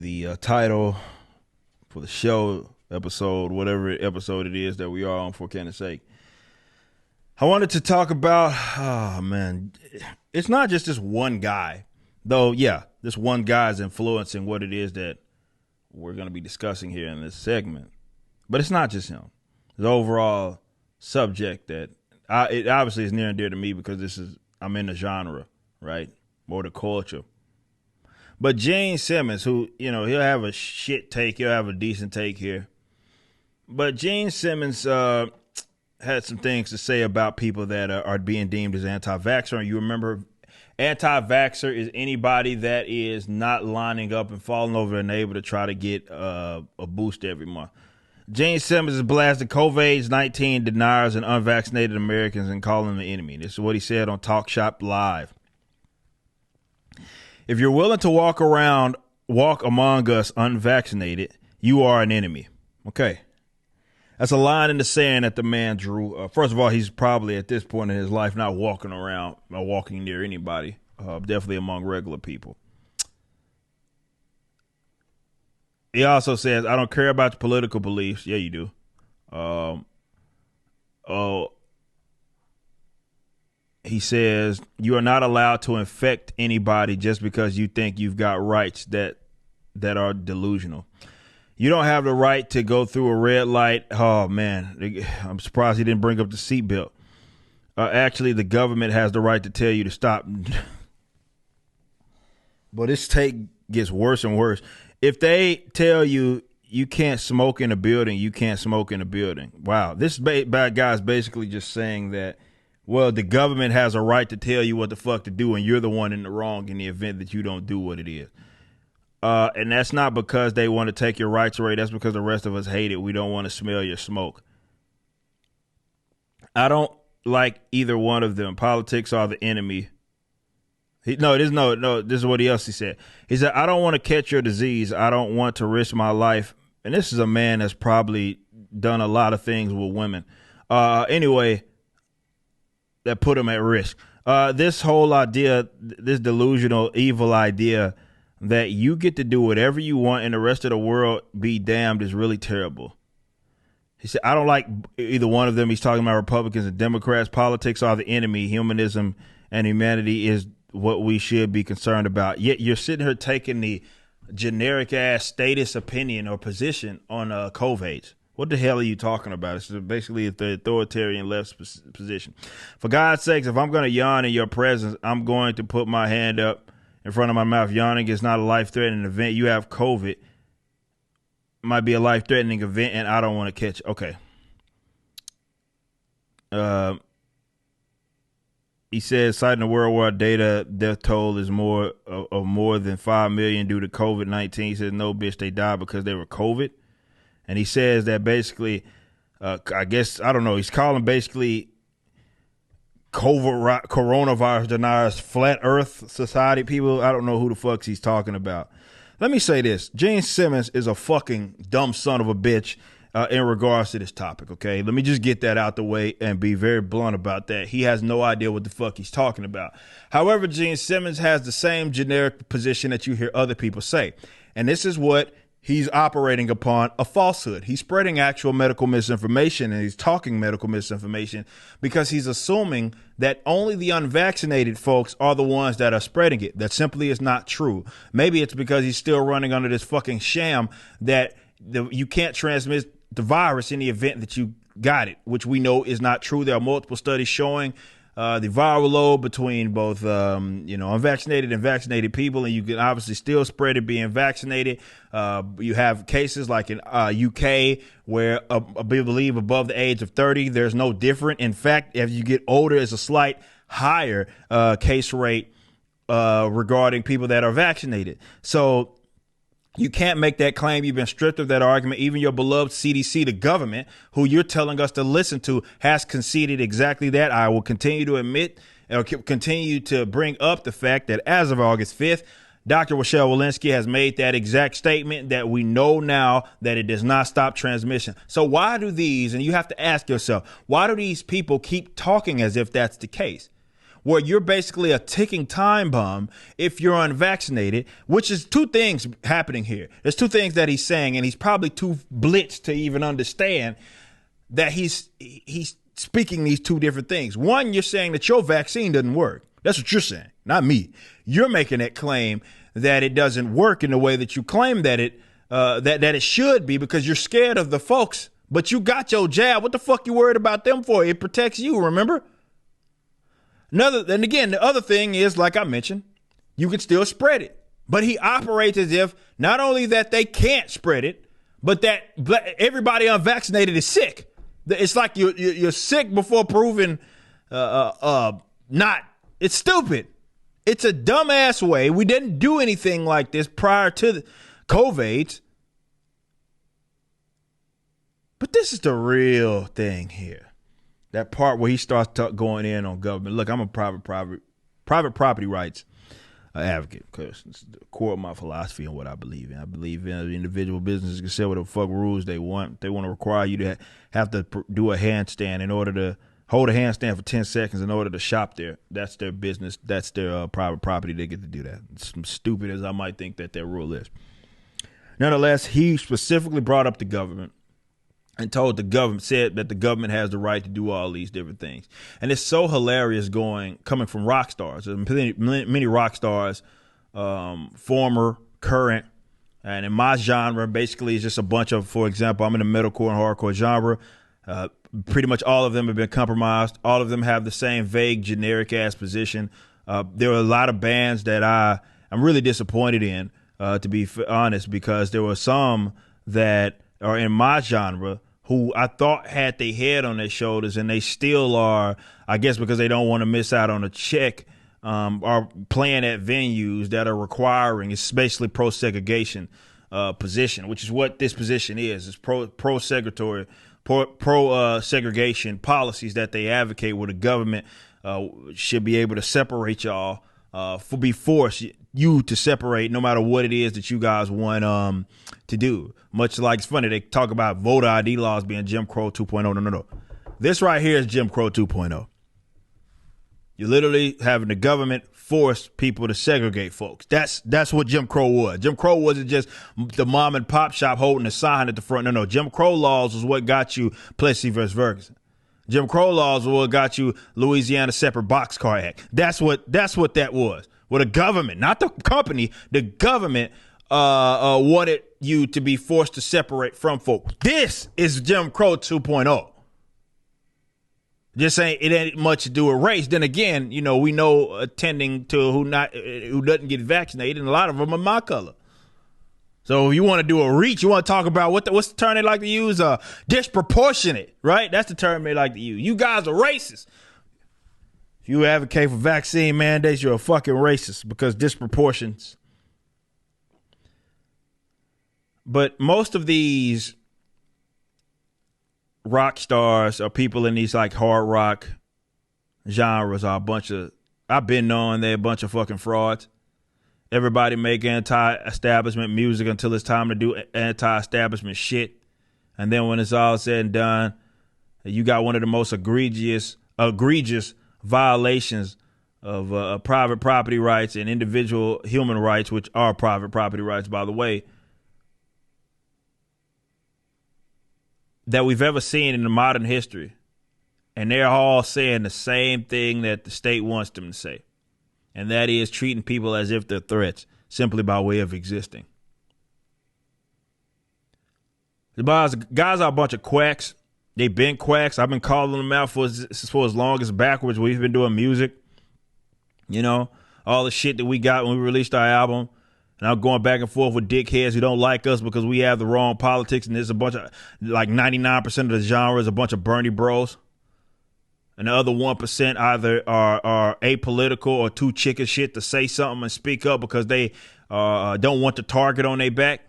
the title for the show, episode, whatever episode it is that we are on, for Candace's sake. I wanted to talk about, oh man, it's not just this one guy, though. Yeah, this one guy is influencing what it is that we're going to be discussing here in this segment. But it's not just him. The overall subject that it obviously is near and dear to me because I'm in the genre, right? More the culture. But Gene Simmons, who, he'll have a shit take, he'll have a decent take here. But Gene Simmons had some things to say about people that are being deemed as anti-vaxxer. And you remember, anti-vaxxer is anybody that is not lining up and falling over their neighbor to try to get a boost every month. Gene Simmons has blasted COVID-19 deniers and unvaccinated Americans and calling them the enemy. This is what he said on Talk Shop Live. If you're willing to walk among us unvaccinated, you are an enemy. Okay. That's a line in the sand that the man drew. First of all, he's probably at this point in his life not walking around or walking near anybody, definitely among regular people. He also says, I don't care about your political beliefs. Yeah, you do. He says, you are not allowed to infect anybody just because you think you've got rights that are delusional. You don't have the right to go through a red light. Oh, man, I'm surprised he didn't bring up the seatbelt. Actually, the government has the right to tell you to stop. But this take gets worse and worse. If they tell you you can't smoke in a building, you can't smoke in a building. Wow. This bad guy is basically just saying that, well, the government has a right to tell you what the fuck to do, and you're the one in the wrong in the event that you don't do what it is. And that's not because they want to take your rights away. That's because the rest of us hate it. We don't want to smell your smoke. I don't like either one of them. Politics are the enemy. This is what else he said. He said, I don't want to catch your disease. I don't want to risk my life. And this is a man that's probably done a lot of things with women. Anyway, that put him at risk. This whole idea, this delusional, evil idea that you get to do whatever you want and the rest of the world be damned is really terrible. He said, I don't like either one of them. He's talking about Republicans and Democrats. Politics are the enemy. Humanism and humanity is what we should be concerned about. Yet you're sitting here taking the generic ass status opinion or position on COVID. What the hell are you talking about? It's basically the authoritarian left position. For God's sakes, if I'm going to yawn in your presence, I'm going to put my hand up in front of my mouth. Yawning is not a life-threatening event. You have COVID. It might be a life-threatening event, and I don't want to catch it. Okay. He says, citing the worldwide data, death toll is more than 5 million due to COVID-19. He says, no, bitch, they died because they were COVID. And he says that basically, I guess, I don't know, he's calling basically coronavirus deniers flat earth society people. I don't know who the fuck he's talking about. Let me say this. Gene Simmons is a fucking dumb son of a bitch in regards to this topic, okay? Let me just get that out the way and be very blunt about that. He has no idea what the fuck he's talking about. However, Gene Simmons has the same generic position that you hear other people say. And this is what he's operating upon, a falsehood. He's spreading actual medical misinformation, and he's talking medical misinformation because he's assuming that only the unvaccinated folks are the ones that are spreading it. That simply is not true. Maybe it's because he's still running under this fucking sham that you can't transmit the virus in the event that you got it, which we know is not true. There are multiple studies showing the viral load between both, unvaccinated and vaccinated people, and you can obviously still spread it being vaccinated. You have cases like in UK where I believe above the age of 30, there's no different. In fact, as you get older, it's a slight higher case rate regarding people that are vaccinated. So you can't make that claim. You've been stripped of that argument. Even your beloved CDC, the government, who you're telling us to listen to, has conceded exactly that. I will continue to admit or continue to bring up the fact that as of August 5th, Dr. Rochelle Walensky has made that exact statement that we know now that it does not stop transmission. So why do these, and you have to ask yourself, why do these people keep talking as if that's the case? where you're basically a ticking time bomb if you're unvaccinated, which is two things happening here. There's two things that he's saying, and he's probably too blitzed to even understand that he's speaking these two different things. One, you're saying that your vaccine doesn't work. That's what you're saying, not me. You're making that claim that it doesn't work in the way that you claim that it should be, because you're scared of the folks. But you got your jab. What the fuck you worried about them for? It protects you, remember? And again, the other thing is, like I mentioned, you can still spread it. But he operates as if not only that they can't spread it, but that everybody unvaccinated is sick. It's like you're sick before proving not. It's stupid. It's a dumbass way. We didn't do anything like this prior to the COVID. But this is the real thing here. That part where he starts going in on government. Look, I'm a private property rights advocate, because it's the core of my philosophy and what I believe in. I believe in individual businesses can set whatever fuck rules they want. They want to require you to have to do a handstand in order to hold a handstand for 10 seconds in order to shop there. That's their business. That's their private property. They get to do that. It's stupid as I might think that their rule is. Nonetheless, he specifically brought up the government and said that the government has the right to do all these different things. And it's so hilarious coming from rock stars. Many rock stars, former, current, and in my genre, basically it's just a bunch of, for example, I'm in the metalcore and hardcore genre. Pretty much all of them have been compromised. All of them have the same vague, generic-ass position. There are a lot of bands that I'm really disappointed in, to be honest, because there were some that are in my genre who I thought had their head on their shoulders, and they still are, I guess because they don't want to miss out on a check, are playing at venues that are requiring, it's basically pro-segregation position, which is what this position is. It's pro-segregation policies that they advocate, where the government should be able to separate y'all, be forced you to separate no matter what it is that you guys want to do. Much like, it's funny, they talk about voter ID laws being Jim Crow 2.0. No. This right here is Jim Crow 2.0. You're literally having the government force people to segregate folks. That's what Jim Crow was. Jim Crow wasn't just the mom and pop shop holding a sign at the front. No. Jim Crow laws was what got you Plessy versus Ferguson. Jim Crow laws was what got you Louisiana Separate Boxcar Act. That's what that was. Well, the government, not the company, the government wanted you to be forced to separate from folks. This is Jim Crow 2.0. Just ain't, it ain't much to do with race. Then again, we know attending to who doesn't get vaccinated, and a lot of them are my color. So if you want to do a reach, you want to talk about what's the term they like to use? Disproportionate, right? That's the term they like to use. You guys are racist. If you advocate for vaccine mandates, you're a fucking racist, because disproportions. But most of these rock stars or people in these like hard rock genres are a bunch of, I've been knowing they're a bunch of fucking frauds. Everybody make anti-establishment music until it's time to do anti-establishment shit. And then when it's all said and done, you got one of the most egregious violations of private property rights and individual human rights, which are private property rights, by the way, that we've ever seen in the modern history. And they're all saying the same thing that the state wants them to say. And that is treating people as if they're threats simply by way of existing. The guys are a bunch of quacks. They've been quacks. I've been calling them out for as long as backwards we've been doing music. All the shit that we got when we released our album. And I'm going back and forth with dickheads who don't like us because we have the wrong politics. And there's a bunch of, like 99% of the genre is a bunch of Bernie bros. And the other 1% either are apolitical or too chicken shit to say something and speak up because they don't want the target on their back.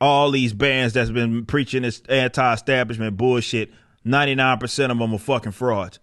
All these bands that's been preaching this anti-establishment bullshit, 99% of them are fucking frauds.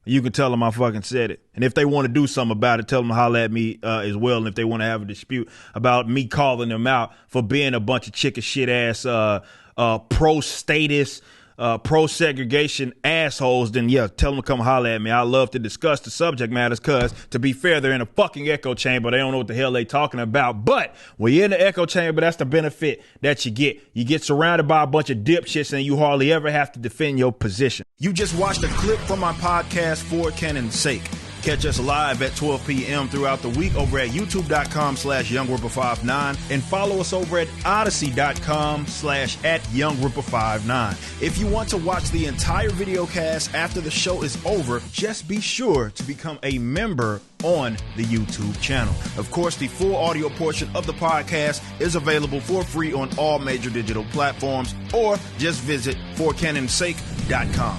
You can tell them I fucking said it. And if they want to do something about it, tell them to holler at me as well. And if they want to have a dispute about me calling them out for being a bunch of chicken shit ass pro-statist, pro-segregation assholes, then yeah, tell them to come holler at me. I love to discuss the subject matters because, to be fair, they're in a fucking echo chamber. They don't know what the hell they talking about. But when you're in the echo chamber, that's the benefit that you get. You get surrounded by a bunch of dipshits and you hardly ever have to defend your position. You just watched a clip from my podcast, For Canon's Sake. Catch us live at 12 p.m. throughout the week over at youtube.com/YoungRipper59 and follow us over at odyssey.com/@YoungRipper59. If you want to watch the entire video cast after the show is over, just be sure to become a member on the YouTube channel. Of course, the full audio portion of the podcast is available for free on all major digital platforms, or just visit forcanonsake.com.